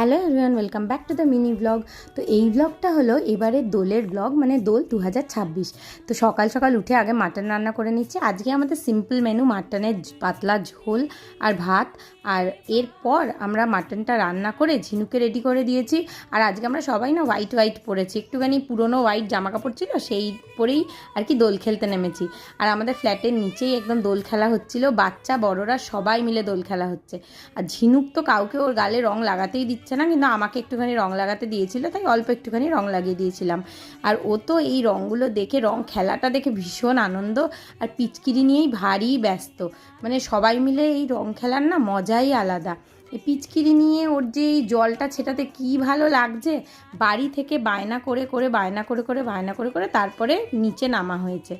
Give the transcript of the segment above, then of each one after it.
Hello everyone, welcome back to the mini blog. তো এই ব্লগটা হলো এবারে দোলের ব্লগ, মানে দোল 2026। তো সকাল সকাল উঠে আগে মাটন রান্না করে নিচ্ছি। আজকে আমাদের সিম্পল মেনু, মাটনের পাতলা ঝোল আর ভাত। আর এরপর আমরা মাটনটা রান্না করে ঝিনুকে রেডি করে দিয়েছি। আর আজকে আমরা সবাই না হোয়াইট হোয়াইট পরেছি, একটুখানি পুরনো হোয়াইট জামা কাপড় ছিল সেই পরেই আর কি দোল খেলতে নেমেছি। আর আমাদের ফ্ল্যাটের নিচেই একদম দোল খেলা হচ্ছিল, বাচ্চা বড়রা সবাই মিলে দোল খেলা হচ্ছে। আর ঝিনুক তো কাউকে ওর গালে রং লাগাতেই দিচ্ছে না, কিন্তু আমাকে একটুখানি রং লাগাতে দিয়েছিল, তাই অল্প একটুখানি রং লাগিয়ে দিয়েছিলাম। আর ও তো এই রঙগুলো দেখে, রং খেলাটা দেখে ভীষণ আনন্দ। আর পিচকিরি নিয়েই ভারী ব্যস্ত, মানে সবাই মিলে এই রং খেলার না মজাই আলাদা। এই পিচকিরি নিয়ে ওর যে এই জলটা ছেটাতে কী ভালো লাগছে। বাড়ি থেকে বায়না করে করে বায়না করে তারপরে নিচে নামা হয়েছে।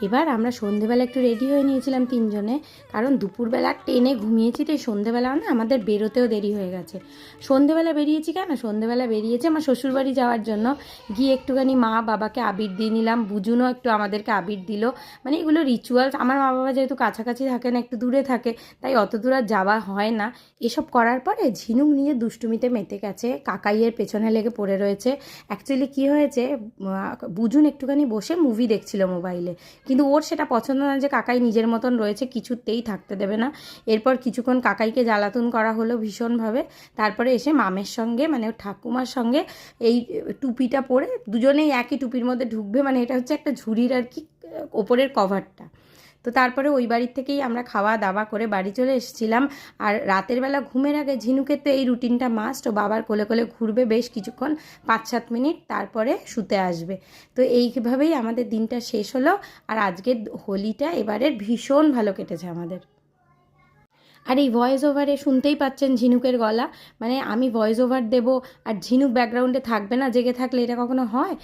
এবার আমরা সন্ধেবেলা একটু রেডি হয়ে নিয়েছিলাম তিনজনে, কারণ দুপুরবেলা ট্রেনে ঘুমিয়েছি, তাই সন্ধেবেলা না আমাদের বেরোতেও দেরি হয়ে গেছে। সন্ধেবেলা বেরিয়েছি কেন, সন্ধেবেলা বেরিয়েছি আমার শ্বশুরবাড়ি যাওয়ার জন্য। গিয়ে একটুখানি মা বাবাকে আবির দিয়ে নিলাম, বুঝুনও একটু আমাদেরকে আবির দিল। মানে এগুলো রিচুয়ালস, আমার মা বাবা যেহেতু কাছাকাছি থাকে না, একটু দূরে থাকে, তাই অত দূর আর যাওয়া হয় না। এসব করার পরে ঝিনুক নিয়ে দুষ্টুমিতে মেতে গেছে, কাকাইয়ের পেছনে লেগে পড়ে রয়েছে। অ্যাকচুয়ালি কী হয়েছে, বুঝুন একটুখানি বসে মুভি দেখছিল মোবাইলে, কিন্তু ওর সেটা পছন্দ না যে কাকাই নিজের মতন রয়েছে, কিছুতেই থাকতে দেবে না। এরপর কিছুক্ষণ কাকাইকে জ্বালাতন করা হলো ভীষণভাবে। তারপরে এসে মামের সঙ্গে, মানে ওর ঠাকুমার সঙ্গে এই টুপিটা পরে দুজনেই একই টুপির মধ্যে ঢুকবে, মানে এটা হচ্ছে একটা ঝুড়ির আর কি ওপরের কভারটা। তো তারপরে ওই বাড়ির থেকেই আমরা খাওয়া দাওয়া করে বাড়ি চলে এসেছিলাম। আর রাতের বেলা ঘুমের আগে ঝিনুকের তো এই রুটিনটা মাস্ট, ও বাবার কোলে কোলে ঘুরবে বেশ কিছুক্ষণ, 5-7 মিনিট, তারপরে শুতে আসবে। তো এইভাবেই আমাদের দিনটা শেষ হলো। আর আজকের হোলিটা এবারের ভীষণ ভালো কেটেছে আমাদের। আর এই ভয়েস ওভারে শুনতেই পাচ্ছেন ঝিনুকের গলা, মানে আমি ভয়েস ওভার দেবো আর ঝিনুক ব্যাকগ্রাউন্ডে থাকবে না, জেগে থাকলে এটা কখনো হয়?